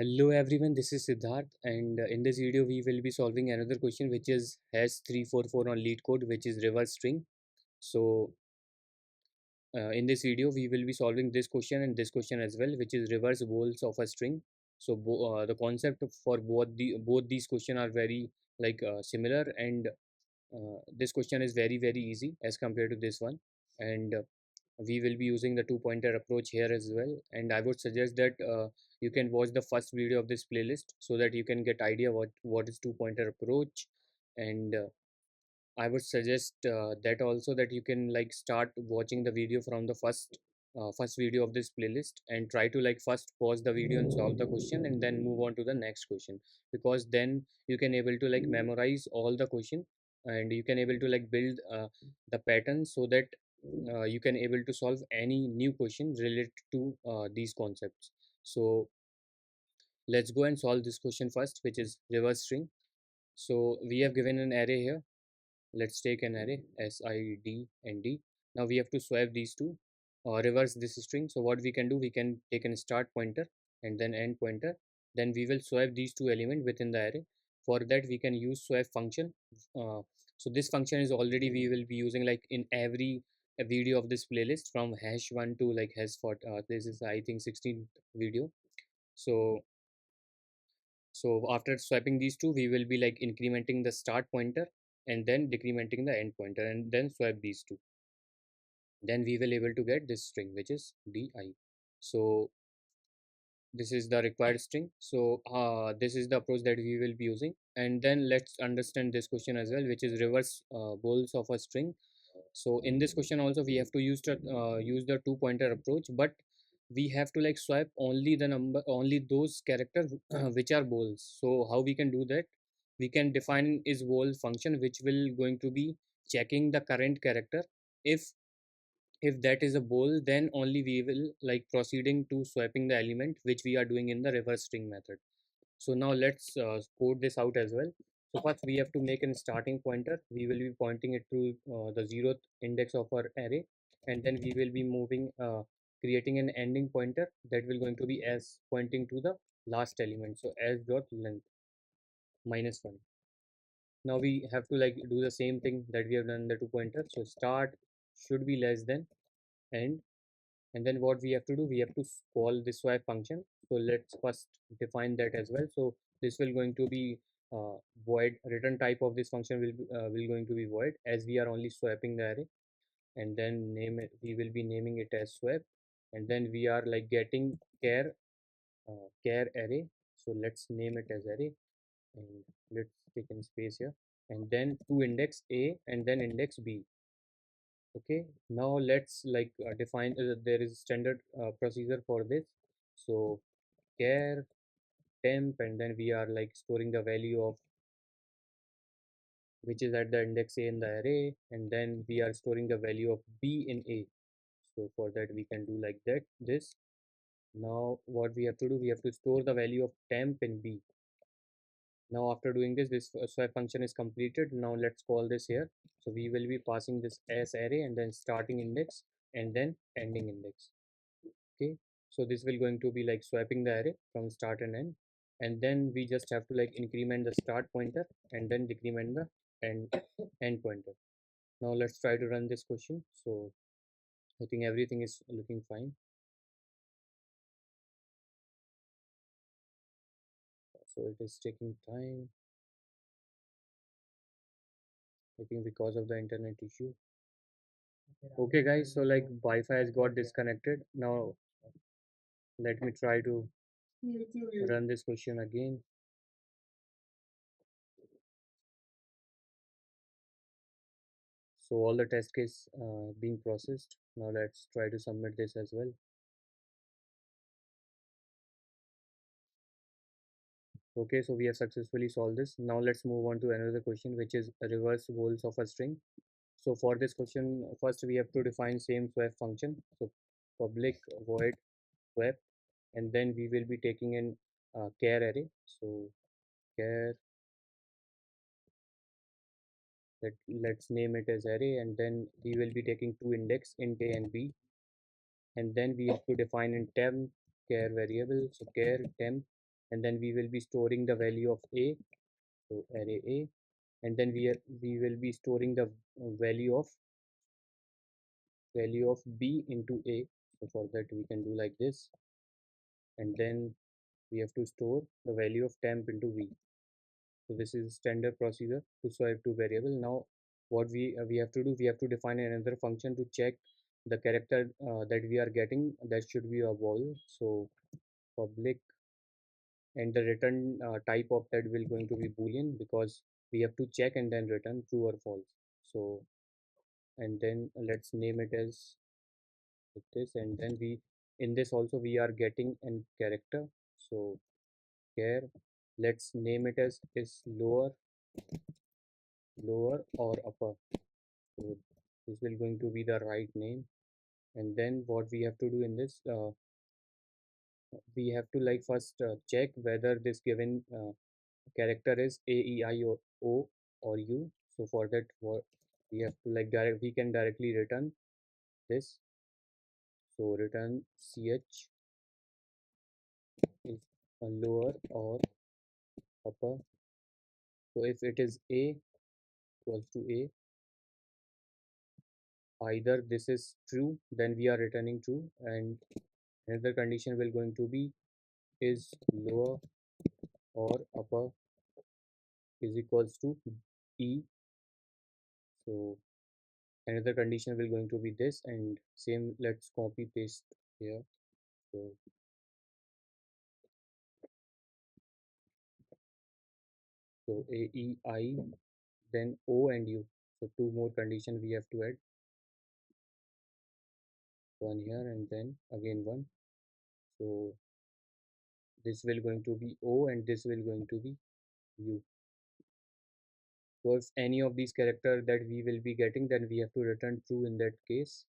Hello everyone, this is Siddharth, and in this video we will be solving another question which is has 344 on lead code, which is reverse string. So in this video we will be solving this question and this question as well, which is reverse vowels of a string. So the concept for both these question are very similar, and this question is very easy as compared to this one. And we will be using the two pointer approach here as well, and I would suggest that you can watch the first video of this playlist so that you can get idea what is two pointer approach. And I would suggest that also that you can like start watching the video from the first video of this playlist, and try to like first pause the video and solve the question and then move on to the next question, because then you can able to like memorize all the question, and you can able to like build the pattern so that you can able to solve any new question related to these concepts. So let's go and solve this question first, which is reverse string. So we have given an array here. Let's take an array s, I, d and d. Now we have to swap these two, reverse this string. So what we can do, we can take a start pointer and then end pointer, then we will swap these two elements within the array. For that we can use swap function. So this function is already we will be using like in every video of this playlist from #1 to like hash 4. This is I think 16th video. So so after swapping these two, we will be like incrementing the start pointer and then decrementing the end pointer, and then swap these two. Then we will able to get this string, which is di. So this is the required string. So this is the approach that we will be using. And then let's understand this question as well, which is reverse bols of a string. So in this question also we have to use the two pointer approach, but we have to like swap only those characters which are bols. So how we can do that? We can define is bol function, which will going to be checking the current character. If that is a bol, then only we will like proceeding to swapping the element, which we are doing in the reverse string method. So now let's code this out as well. So first we have to make a starting pointer. We will be pointing it to the 0th index of our array, and then we will be moving creating an ending pointer that will going to be as pointing to the last element. So as dot length -1. Now we have to like do the same thing that we have done in the two pointer. So start should be less than end, and then what we have to do, we have to call this swap function. So let's first define that as well. So this will going to be void. Return type of this function will going to be void, as we are only swapping the array. And then name it, we will be naming it as swap. And then we are like getting care array. So let's name it as array, and let's take in space here, and then to index a and then index b. Okay, now let's like define there is standard procedure for this. So care temp, and then we are like storing the value of which is at the index a in the array, and then we are storing the value of b in a. So for that we can do like that this. Now what we have to do, we have to store the value of temp in b. Now after doing this, this swap function is completed. Now let's call this here. So we will be passing this as array and then starting index and then ending index. Okay, so this will going to be like swapping the array from start and end, and then we just have to like increment the start pointer and then decrement the end pointer. Now let's try to run this question. So I think everything is looking fine. So it is taking time, I think because of the internet issue. Okay guys, so like Wi-Fi has got disconnected. Now let me try to run this question again. So all the test case being processed. Now let's try to submit this as well. Okay, so we have successfully solved this. Now let's move on to another question, which is reverse vols of a string. So for this question, first we have to define same swap function. So public void swap, and then we will be taking in care array. So care, let's name it as array, and then we will be taking two index int a and b, and then we have to define in temp care variable. So care temp, and then we will be storing the value of a, so array a, and then we will be storing the value of b into a. So for that we can do like this, and then we have to store the value of temp into v. So this is standard procedure to swipe to variable. Now what we have to do, we have to define another function to check the character that we are getting, that should be a vowel. So public, and the return type of that will going to be boolean, because we have to check and then return true or false. So and then let's name it as this, and then we, in this also we are getting an character. So here let's name it as is lower or upper. So this will going to be the right name. And then what we have to do in this, we have to like first check whether this given character is a, e, I, o or u. So for that, what we have to like we can directly return this. So return ch is a lower or upper. So if it is a equals to a, either this is true, then we are returning true, and another condition will going to be is lower or upper is equals to e. So another condition will going to be this, and same, let's copy paste here. So a, e, I, then o and u. So two more condition we have to add, one here and then again one. So this will going to be o and this will going to be u. So if any of these character that we will be getting, then we have to return true in that case.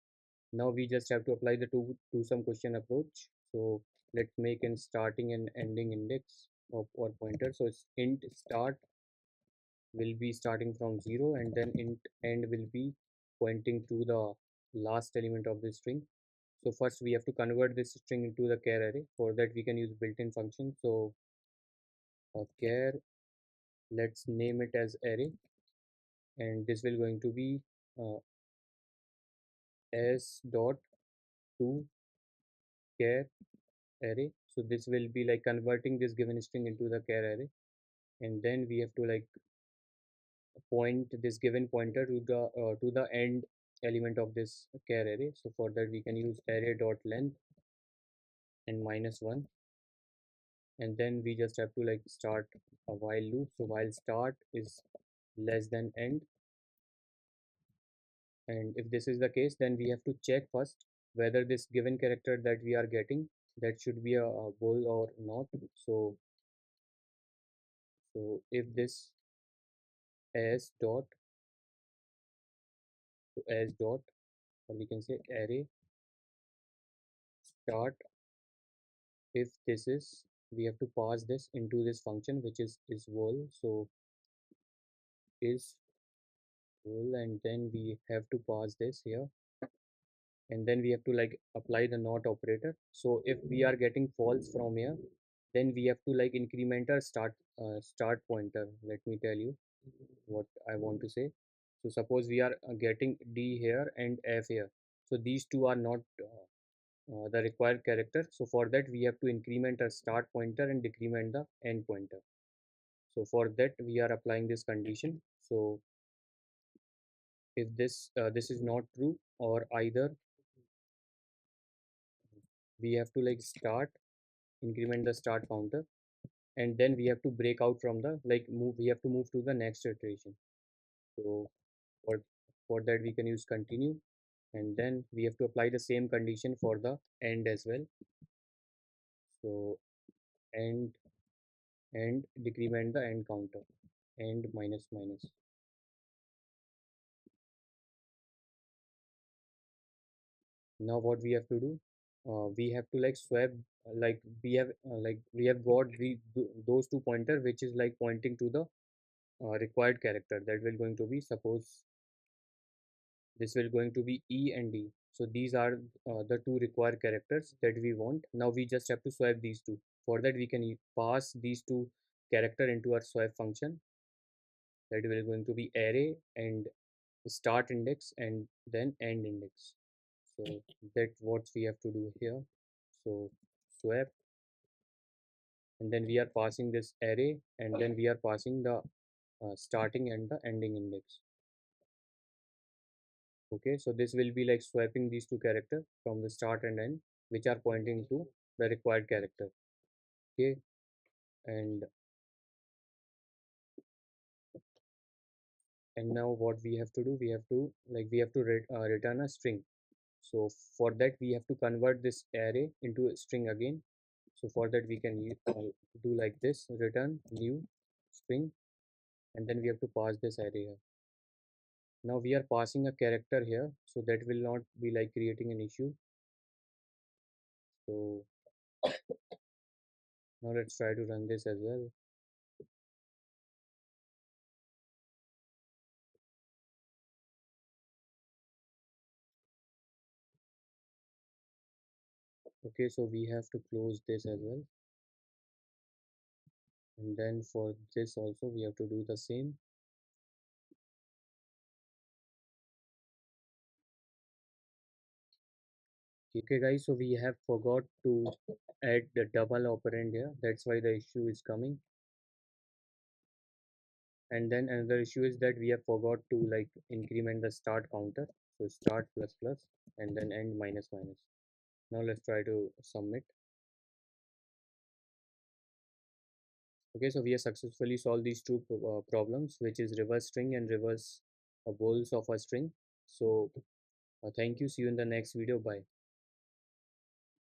Now we just have to apply the two sum question approach. So let's make an starting and ending index of our pointer. So it's int start will be starting from 0, and then int end will be pointing to the last element of the string. So first we have to convert this string into the char array. For that we can use built-in function. So char, let's name it as array, and this will going to be uh, s dot to char array. So this will be like converting this given string into the char array, and then we have to like point this given pointer to the end element of this char array. So for that we can use array dot length and -1, and then we just have to like start a while loop. So while start is less than end, and if this is the case, then we have to check first whether this given character that we are getting, that should be a bool or not. So if this as dot as dot, or we can say array start, if this is, we have to pass this into this function which is whole. So is whole, and then we have to pass this here, and then we have to like apply the not operator. So if we are getting false from here, then we have to like increment our start pointer. Let me tell you what I want to say. So suppose we are getting d here and f here, so these two are not the required character. So for that we have to increment a start pointer and decrement the end pointer. So for that we are applying this condition. So if this is not true, or either we have to like start increment the start counter, and then we have to break out from the like move, we have to move to the next iteration. So for that we can use continue, and then we have to apply the same condition for the end as well. So end and decrement the end counter, and minus minus. Now what we have to do, we have to like swap, like we have got those two pointer which is like pointing to the required character, that will going to be, suppose this will going to be e and d. So these are the two required characters that we want. Now we just have to swap these two. For that we can pass these two character into our swipe function, that will going to be array and start index and then end index. So that what we have to do here. So swap, and then we are passing this array, and then we are passing the starting and the ending index. Okay, so this will be like swapping these two characters from the start and end, which are pointing to the required character. Okay, and now what we have to do, we have to return a string. So for that we have to convert this array into a string again. So for that we can do like this: return new string, and then we have to pass this array here. Now we are passing a character here, so that will not be like creating an issue. So now let's try to run this as well. Okay, so we have to close this as well, and then for this also we have to do the same. Okay guys, so we have forgot to add the double operand here, that's why the issue is coming. And then another issue is that we have forgot to like increment the start counter. So start plus plus and then end minus minus. Now let's try to submit. Okay, so we have successfully solved these two problems, which is reverse string and reverse bowls of a string. So thank you, see you in the next video, bye.